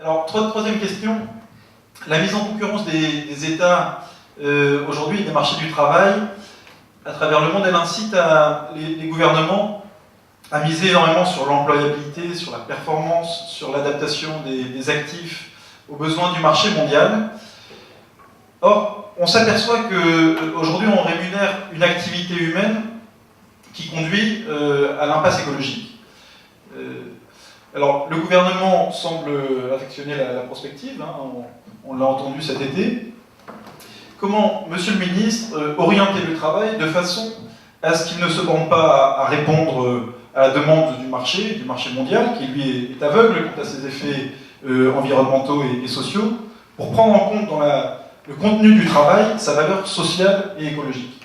Alors, troisième question. La mise en concurrence des États aujourd'hui et des marchés du travail à travers le monde, elle incite les gouvernements à miser énormément sur l'employabilité, sur la performance, sur l'adaptation des actifs aux besoins du marché mondial. Or, on s'aperçoit qu'aujourd'hui, on rémunère une activité humaine qui conduit à l'impasse écologique. Alors, le gouvernement semble affectionner la prospective, hein, on l'a entendu cet été. Comment, monsieur le ministre, orienter le travail de façon à ce qu'il ne se borne pas à répondre à la demande du marché mondial, qui lui est aveugle quant à ses effets environnementaux et sociaux, pour prendre en compte dans le contenu du travail sa valeur sociale et écologique?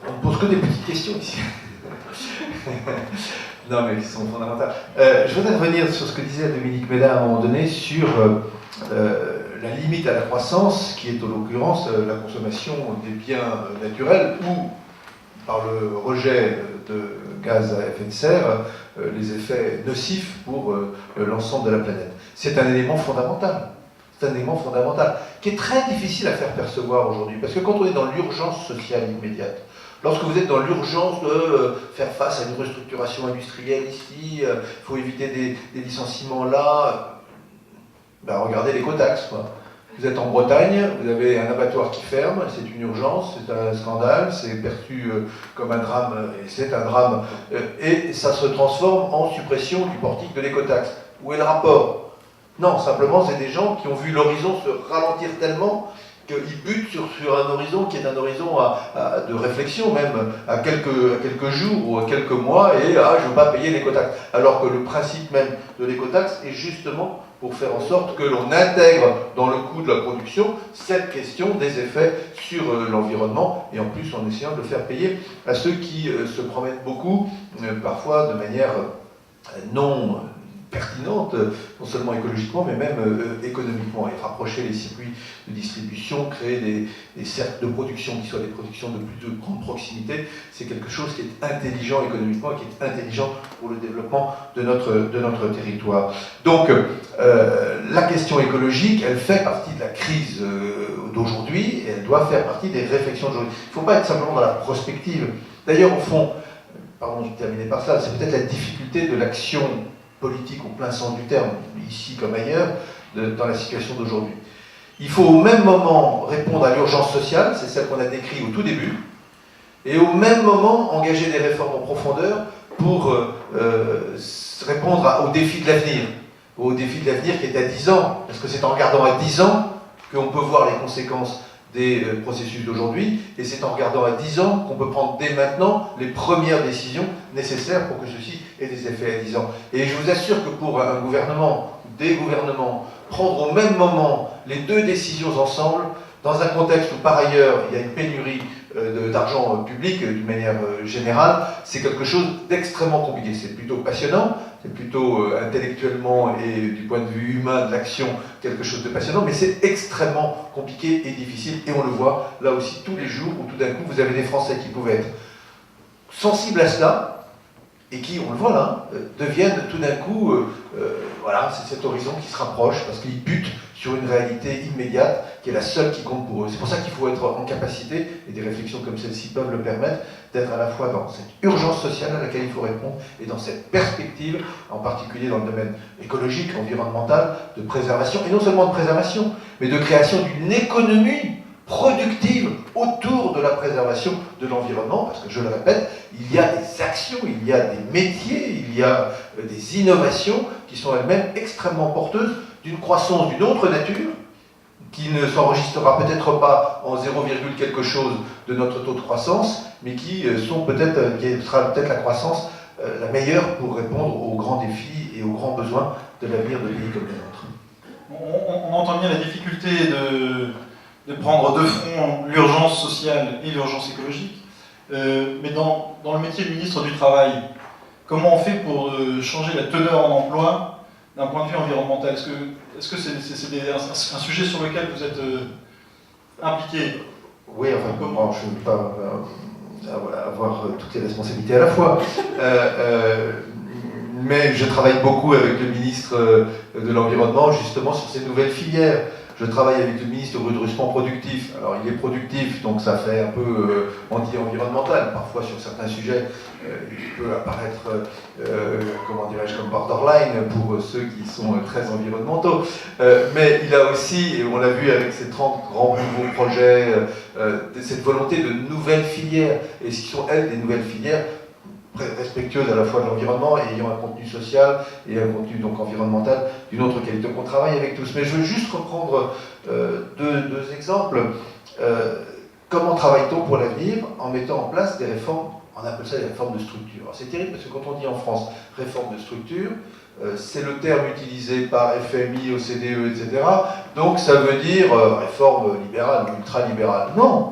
On ne pose que des petites questions ici. Non, mais qui sont fondamentales. Je voudrais revenir sur ce que disait Dominique Méda à un moment donné sur la limite à la croissance, qui est en l'occurrence la consommation des biens naturels ou, par le rejet de gaz à effet de serre, les effets nocifs pour l'ensemble de la planète. C'est un élément fondamental. C'est un élément fondamental qui est très difficile à faire percevoir aujourd'hui, parce que quand on est dans l'urgence sociale immédiate, lorsque vous êtes dans l'urgence de faire face à une restructuration industrielle ici, il faut éviter des licenciements là, ben regardez l'écotaxe, quoi. Vous êtes en Bretagne, vous avez un abattoir qui ferme, c'est une urgence, c'est un scandale, c'est perçu comme un drame, et c'est un drame, et ça se transforme en suppression du portique de l'écotaxe. Où est le rapport? Non, simplement c'est des gens qui ont vu l'horizon se ralentir tellement qu'ils butent sur un horizon qui est un horizon de réflexion, même à quelques jours ou à quelques mois, et je ne veux pas payer l'écotaxe. Alors que le principe même de l'écotaxe est justement pour faire en sorte que l'on intègre dans le coût de la production cette question des effets sur l'environnement, et en plus en essayant de le faire payer à ceux qui se promettent beaucoup, parfois de manière non pertinente, non seulement écologiquement, mais même économiquement, et rapprocher les circuits de distribution, créer des cercles de production qui soient des productions de plus de grande proximité, c'est quelque chose qui est intelligent économiquement et qui est intelligent pour le développement de notre territoire. Donc, la question écologique, elle fait partie de la crise d'aujourd'hui, et elle doit faire partie des réflexions d'aujourd'hui. Il ne faut pas être simplement dans la prospective. D'ailleurs, au fond, pardon, je terminais par ça, c'est peut-être la difficulté de l'action politique au plein sens du terme, ici comme ailleurs, dans la situation d'aujourd'hui. Il faut au même moment répondre à l'urgence sociale, c'est celle qu'on a décrite au tout début, et au même moment engager des réformes en profondeur pour répondre aux défis de l'avenir, aux défis de l'avenir qui est à 10 ans, parce que c'est en regardant à 10 ans qu'on peut voir les conséquences des processus d'aujourd'hui, et c'est en regardant à 10 ans qu'on peut prendre dès maintenant les premières décisions nécessaires pour que ceci ait des effets à 10 ans. Et je vous assure que pour un gouvernement, des gouvernements, prendre au même moment les deux décisions ensemble, dans un contexte où par ailleurs il y a une pénurie d'argent public d'une manière générale, c'est quelque chose d'extrêmement compliqué. C'est plutôt passionnant, c'est plutôt intellectuellement et du point de vue humain de l'action quelque chose de passionnant, mais c'est extrêmement compliqué et difficile, et on le voit là aussi tous les jours où tout d'un coup vous avez des Français qui pouvaient être sensibles à cela et qui, on le voit là, deviennent tout d'un coup, voilà, c'est cet horizon qui se rapproche parce qu'ils butent sur une réalité immédiate qui est la seule qui compte pour eux. C'est pour ça qu'il faut être en capacité, et des réflexions comme celle-ci peuvent le permettre, d'être à la fois dans cette urgence sociale à laquelle il faut répondre et dans cette perspective, en particulier dans le domaine écologique, environnemental, de préservation, et non seulement de préservation, mais de création d'une économie productive autour de la préservation de l'environnement, parce que je le répète, il y a des actions, il y a des métiers, il y a des innovations qui sont elles-mêmes extrêmement porteuses d'une croissance d'une autre nature, qui ne s'enregistrera peut-être pas en 0, quelque chose de notre taux de croissance, mais qui sera peut-être la croissance la meilleure pour répondre aux grands défis et aux grands besoins de l'avenir de pays comme le nôtre. On entend bien la difficulté de prendre de front l'urgence sociale et l'urgence écologique, mais dans le métier de ministre du Travail, comment on fait pour changer la teneur en emploi d'un point de vue environnemental? Est-ce que c'est un sujet sur lequel vous êtes impliqué? Oui, enfin, comment je ne veux pas avoir toutes les responsabilités à la fois. mais je travaille beaucoup avec le ministre de l'Environnement justement sur ces nouvelles filières. Je travaille avec le ministre redressement productif. Alors il est productif, donc ça fait un peu anti-environnemental. Parfois sur certains sujets, il peut apparaître, comment dirais-je, comme borderline pour ceux qui sont très environnementaux. Mais il a aussi, et on l'a vu avec ces 30 grands nouveaux projets, cette volonté de nouvelles filières. Et ce qui sont, elles, des nouvelles filières respectueuses à la fois de l'environnement et ayant un contenu social et un contenu donc environnemental d'une autre qualité. Donc on travaille avec tous. Mais je veux juste reprendre deux exemples. Comment travaille-t-on pour l'avenir en mettant en place des réformes? On appelle ça des réformes de structure. C'est terrible parce que quand on dit en France réforme de structure, c'est le terme utilisé par FMI, OCDE, etc. Donc ça veut dire réforme libérale ou ultralibérale. Non!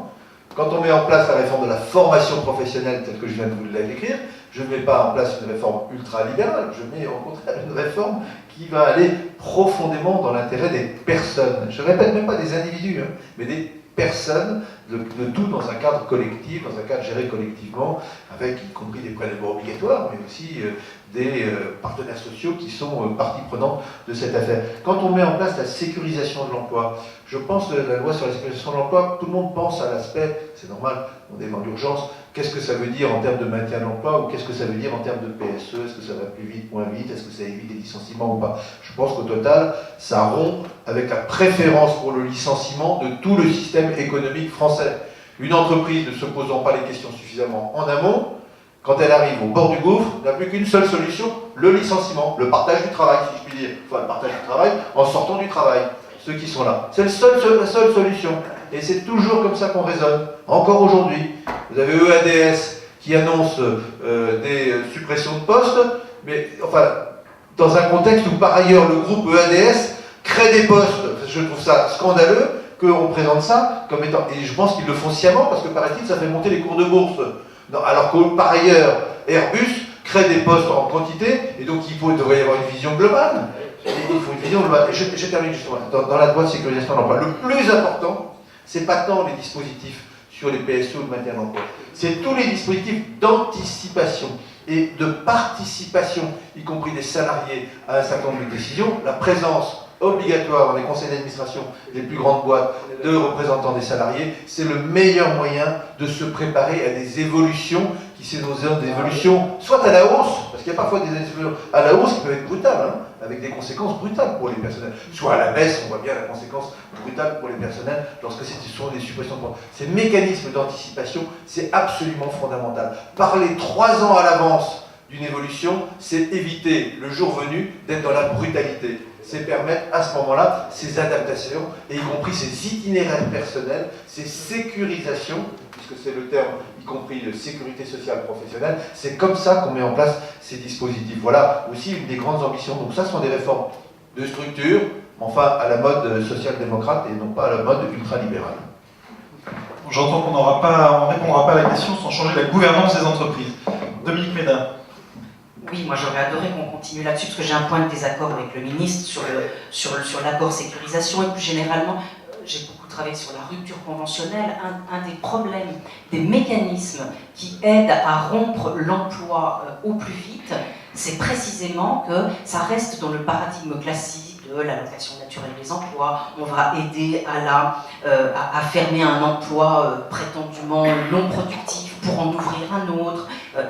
Quand on met en place la réforme de la formation professionnelle, telle que je viens de vous l'écrire, je ne mets pas en place une réforme ultra-libérale, je mets au contraire une réforme qui va aller profondément dans l'intérêt des personnes. Je ne répète même pas des individus, hein, mais des personnes, de tout dans un cadre collectif, dans un cadre géré collectivement, avec y compris des prélèvements obligatoires, mais aussi des partenaires sociaux qui sont partie prenante de cette affaire. Quand on met en place la sécurisation de l'emploi, je pense que la loi sur la sécurisation de l'emploi, tout le monde pense à l'aspect, c'est normal, on est dans l'urgence, qu'est-ce que ça veut dire en termes de maintien de l'emploi ou qu'est-ce que ça veut dire en termes de PSE, est-ce que ça va plus vite, moins vite, est-ce que ça évite des licenciements ou pas? Je pense qu'au total, ça rompt avec la préférence pour le licenciement de tout le système économique français. Une entreprise ne se posant pas les questions suffisamment en amont, quand elle arrive au bord du gouffre, n'a plus qu'une seule solution, le licenciement, le partage du travail, si je puis dire. Enfin, le partage du travail en sortant du travail, ceux qui sont là. C'est la seule solution. Et c'est toujours comme ça qu'on raisonne. Encore aujourd'hui, vous avez EADS qui annonce des suppressions de postes, mais enfin, dans un contexte où par ailleurs le groupe EADS crée des postes. Je trouve ça scandaleux qu'on présente ça comme étant... Et je pense qu'ils le font sciemment parce que paraît-il ça fait monter les cours de bourse. Non, alors que par ailleurs, Airbus crée des postes en quantité, et donc il devrait y avoir une vision globale. Il faut une vision globale. Et je termine justement. Dans la loi de sécurisation de l'emploi, le plus important, c'est pas tant les dispositifs sur les PSE ou le maintien d'emploi, c'est tous les dispositifs d'anticipation et de participation, y compris des salariés, à un certain nombre de décisions, la présence obligatoire dans les conseils d'administration des plus grandes boîtes de représentants des salariés, c'est le meilleur moyen de se préparer à des évolutions qui sont des évolutions soit à la hausse, parce qu'il y a parfois des évolutions à la hausse qui peuvent être brutales, hein, avec des conséquences brutales pour les personnels, soit à la baisse, on voit bien la conséquence brutale pour les personnels lorsque ce sont des suppressions de points. Ces mécanismes d'anticipation, c'est absolument fondamental. Parler 3 ans à l'avance d'une évolution, c'est éviter le jour venu d'être dans la brutalité. C'est permettre à ce moment-là ces adaptations, et y compris ces itinéraires personnels, ces sécurisations, puisque c'est le terme, y compris de sécurité sociale professionnelle, c'est comme ça qu'on met en place ces dispositifs. Voilà aussi une des grandes ambitions. Donc ça, ce sont des réformes de structure, enfin à la mode social-démocrate et non pas à la mode ultralibérale. J'entends qu'on ne répondra pas à la question sans changer la gouvernance des entreprises. Dominique Méda. Oui, moi j'aurais adoré qu'on continue là-dessus, parce que j'ai un point de désaccord avec le ministre sur l'accord sécurisation, et plus généralement, j'ai beaucoup travaillé sur la rupture conventionnelle. Un des problèmes, des mécanismes qui aident à rompre l'emploi au plus vite, c'est précisément que ça reste dans le paradigme classique de l'allocation naturelle des emplois. On va aider à fermer un emploi prétendument non productif pour en ouvrir un autre,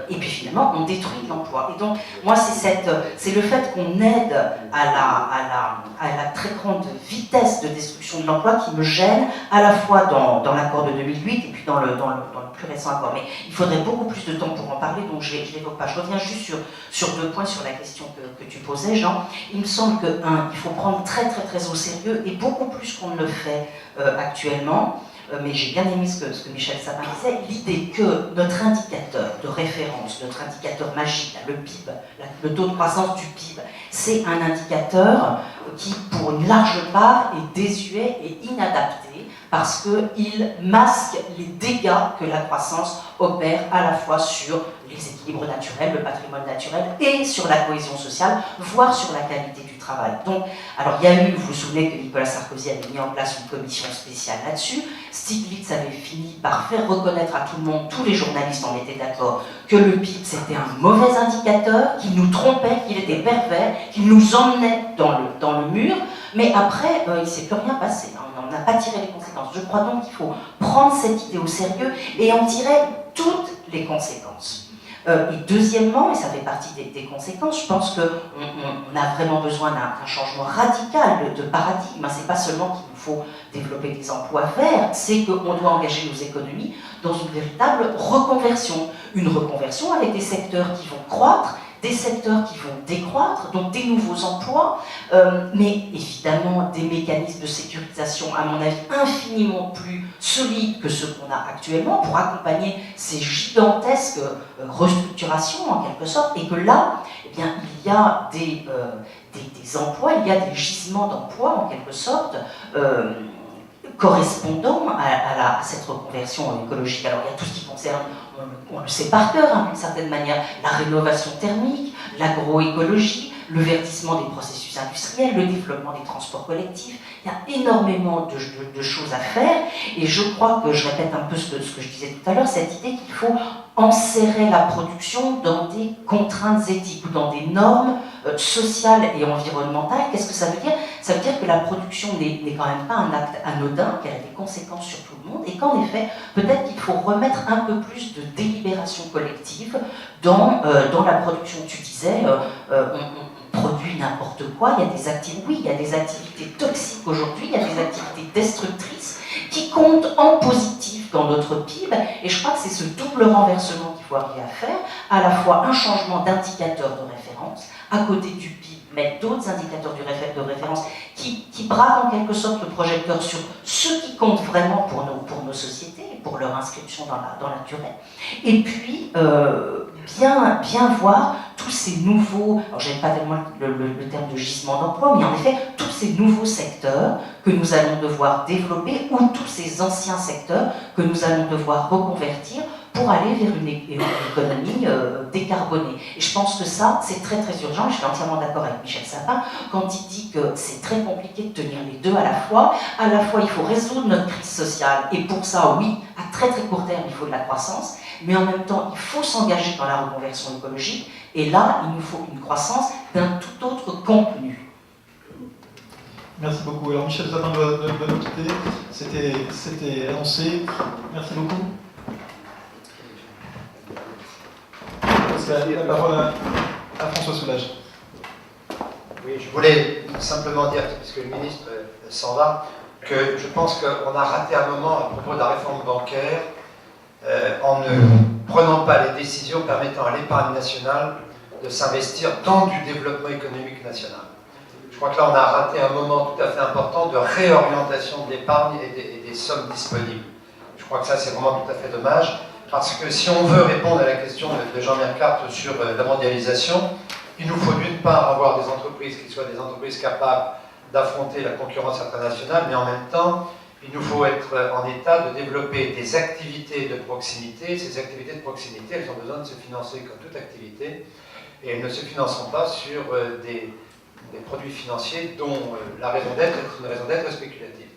et puis finalement on détruit l'emploi. Et donc moi c'est le fait qu'on aide à la très grande vitesse de destruction de l'emploi qui me gêne, à la fois dans l'accord de 2008 et puis dans le plus récent accord. Mais il faudrait beaucoup plus de temps pour en parler, donc je ne l'évoque pas. Je reviens juste sur 2 points sur la question que tu posais, Jean. Il me semble que, il faut prendre très très très au sérieux, et beaucoup plus qu'on ne le fait actuellement, mais j'ai bien aimé ce que Michel Sapin disait, l'idée que notre indicateur de référence, notre indicateur magique, le PIB, le taux de croissance du PIB, c'est un indicateur qui, pour une large part, est désuet et inadapté parce qu'il masque les dégâts que la croissance opère à la fois sur les équilibres naturels, le patrimoine naturel, et sur la cohésion sociale, voire sur la qualité du travail. Donc, alors il y a eu, vous vous souvenez que Nicolas Sarkozy avait mis en place une commission spéciale là-dessus. Stiglitz avait fini par faire reconnaître à tout le monde, tous les journalistes en étaient d'accord, que le PIB c'était un mauvais indicateur, qu'il nous trompait, qu'il était pervers, qu'il nous emmenait dans le mur, mais après, il ne s'est plus rien passé, hein. On n'a pas tiré les conséquences. Je crois donc qu'il faut prendre cette idée au sérieux et en tirer toutes les conséquences. Et deuxièmement, et ça fait partie des conséquences, je pense qu'on a vraiment besoin d'un changement radical de paradigme. Ce n'est pas seulement qu'il nous faut développer des emplois verts, c'est qu'on doit engager nos économies dans une véritable reconversion. Une reconversion avec des secteurs qui vont croître, des secteurs qui vont décroître, donc des nouveaux emplois, mais évidemment des mécanismes de sécurisation, à mon avis, infiniment plus solides que ceux qu'on a actuellement pour accompagner ces gigantesques restructurations, en quelque sorte, et que là, eh bien, il y a des emplois, il y a des gisements d'emplois, en quelque sorte, correspondant à cette reconversion écologique. Alors il y a tout ce qui concerne, on le sait par cœur, hein, d'une certaine manière, la rénovation thermique, l'agroécologie, le verdissement des processus industriels, le développement des transports collectifs. Il y a énormément de choses à faire, et je crois que, je répète un peu ce que je disais tout à l'heure, cette idée qu'il faut enserrer la production dans des contraintes éthiques ou dans des normes sociales et environnementales. Qu'est-ce que ça veut dire? Ça veut dire que la production n'est quand même pas un acte anodin, qu'elle a des conséquences sur tout le monde, et qu'en effet, peut-être qu'il faut remettre un peu plus de délibération collective dans la production. Tu disais, on produit n'importe quoi, il y a des activités, oui, il y a des activités toxiques aujourd'hui, il y a des activités destructrices qui comptent en positif dans notre PIB, et je crois que c'est ce double renversement qu'il faut arriver à faire, à la fois un changement d'indicateur de référence, à côté du PIB, mettre d'autres indicateurs de référence qui braquent en quelque sorte le projecteur sur ce qui compte vraiment pour nos sociétés, pour leur inscription dans la durée, et puis bien voir tous ces nouveaux, alors j'aime pas tellement le terme de gisement d'emploi, mais en effet, tous ces nouveaux secteurs que nous allons devoir développer, ou tous ces anciens secteurs que nous allons devoir reconvertir pour aller vers une économie décarbonée. Et je pense que ça, c'est très très urgent. Je suis entièrement d'accord avec Michel Sapin quand il dit que c'est très compliqué de tenir les deux à la fois. À la fois, il faut résoudre notre crise sociale, et pour ça, oui, à très très court terme, il faut de la croissance, mais en même temps, il faut s'engager dans la reconversion écologique, et là, il nous faut une croissance d'un tout autre contenu. Merci beaucoup. Alors Michel Sapin doit nous quitter. C'était annoncé. Merci beaucoup. La parole à François Soulage. Oui, je voulais simplement dire, puisque le ministre s'en va, que je pense qu'on a raté un moment à propos de la réforme bancaire en ne prenant pas les décisions permettant à l'épargne nationale de s'investir dans du développement économique national. Je crois que là, on a raté un moment tout à fait important de réorientation de l'épargne et des sommes disponibles. Je crois que ça, c'est vraiment tout à fait dommage. Parce que si on veut répondre à la question de Jean Mercart sur la mondialisation, il nous faut d'une part avoir des entreprises qui soient des entreprises capables d'affronter la concurrence internationale, mais en même temps, il nous faut être en état de développer des activités de proximité. Ces activités de proximité, elles ont besoin de se financer comme toute activité, et elles ne se financeront pas sur des produits financiers dont la raison d'être est une raison d'être spéculative.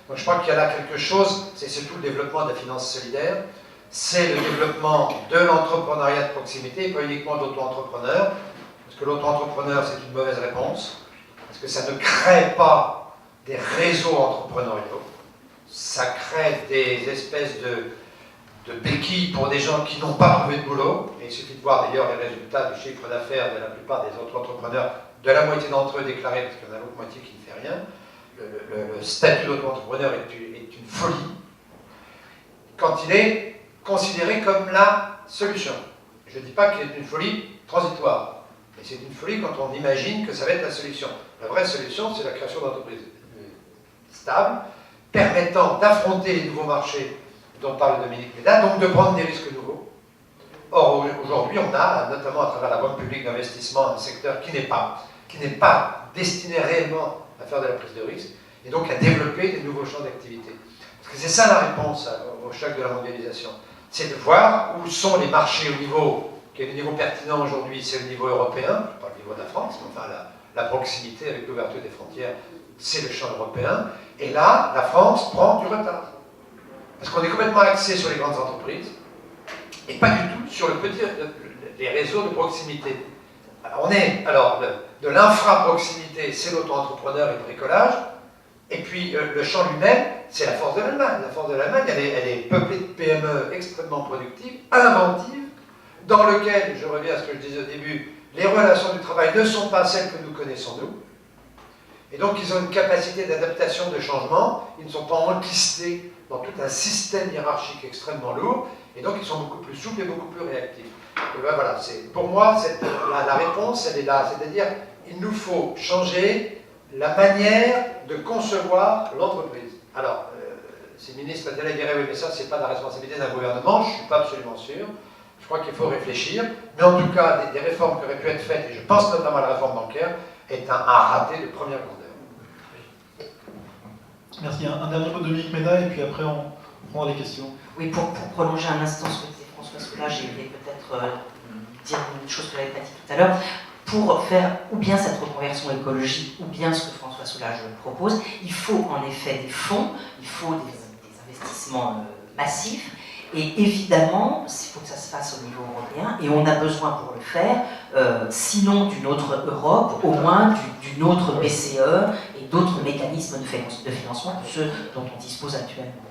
Donc je crois qu'il y a là quelque chose, c'est surtout le développement de la finance solidaire, c'est le développement de l'entrepreneuriat de proximité, et pas uniquement de l'auto-entrepreneur, parce que l'auto-entrepreneur, c'est une mauvaise réponse, parce que ça ne crée pas des réseaux entrepreneuriaux, ça crée des espèces de béquilles pour des gens qui n'ont pas trouvé de boulot, et il suffit de voir d'ailleurs les résultats du chiffre d'affaires de la plupart des auto-entrepreneurs, de la moitié d'entre eux déclarés, parce qu'il y en a l'autre moitié qui ne fait rien. Le statut d'auto-entrepreneur est une folie, quand il est considéré comme la solution. Je ne dis pas qu'il est une folie transitoire, mais c'est une folie quand on imagine que ça va être la solution. La vraie solution, c'est la création d'entreprises stables, permettant d'affronter les nouveaux marchés dont parle Dominique Méda, donc de prendre des risques nouveaux. Or, aujourd'hui, on a, notamment à travers la Banque publique d'investissement, un secteur qui n'est pas destiné réellement à faire de la prise de risque, et donc à développer des nouveaux champs d'activité. Parce Parce que c'est ça la réponse au choc de la mondialisation. C'est de voir où sont les marchés au niveau, qui est le niveau pertinent aujourd'hui, c'est le niveau européen, pas le niveau de la France, mais enfin la proximité avec l'ouverture des frontières, c'est le champ européen. Et là, la France prend du retard. Parce qu'on est complètement axé sur les grandes entreprises, et pas du tout sur les réseaux de proximité. On est, alors, de l'infra-proximité, c'est l'auto-entrepreneur et le bricolage, et puis le champ lui-même, c'est la force de l'Allemagne. La force de l'Allemagne, elle est peuplée de PME extrêmement productives, inventives, dans lequel, je reviens à ce que je disais au début, les relations du travail ne sont pas celles que nous connaissons nous, et donc ils ont une capacité d'adaptation, de changement, ils ne sont pas enquistés dans tout un système hiérarchique extrêmement lourd, et donc ils sont beaucoup plus souples et beaucoup plus réactifs. Et ben voilà, pour moi, la réponse, elle est là, c'est-à-dire il nous faut changer la manière de concevoir l'entreprise. Alors, si le ministre Attala dirait oui, mais ça, c'est pas la responsabilité d'un gouvernement, je ne suis pas absolument sûr. Je crois qu'il faut réfléchir, mais en tout cas, des réformes qui auraient pu être faites, et je pense notamment à la réforme bancaire, est un raté de première grandeur. Merci. Un dernier mot de Dominique Méda, et puis après on prend les questions. Oui, pour prolonger un instant ce que disait François Soula, j'ai peut-être dire une chose que je n'avais pas dit tout à l'heure. Pour faire ou bien cette reconversion écologique, ou bien ce que François Soulage propose, il faut en effet des fonds, il faut des investissements massifs, et évidemment, il faut que ça se fasse au niveau européen, et on a besoin pour le faire, sinon d'une autre Europe, au moins d'une autre BCE et d'autres mécanismes de financement que ceux dont on dispose actuellement.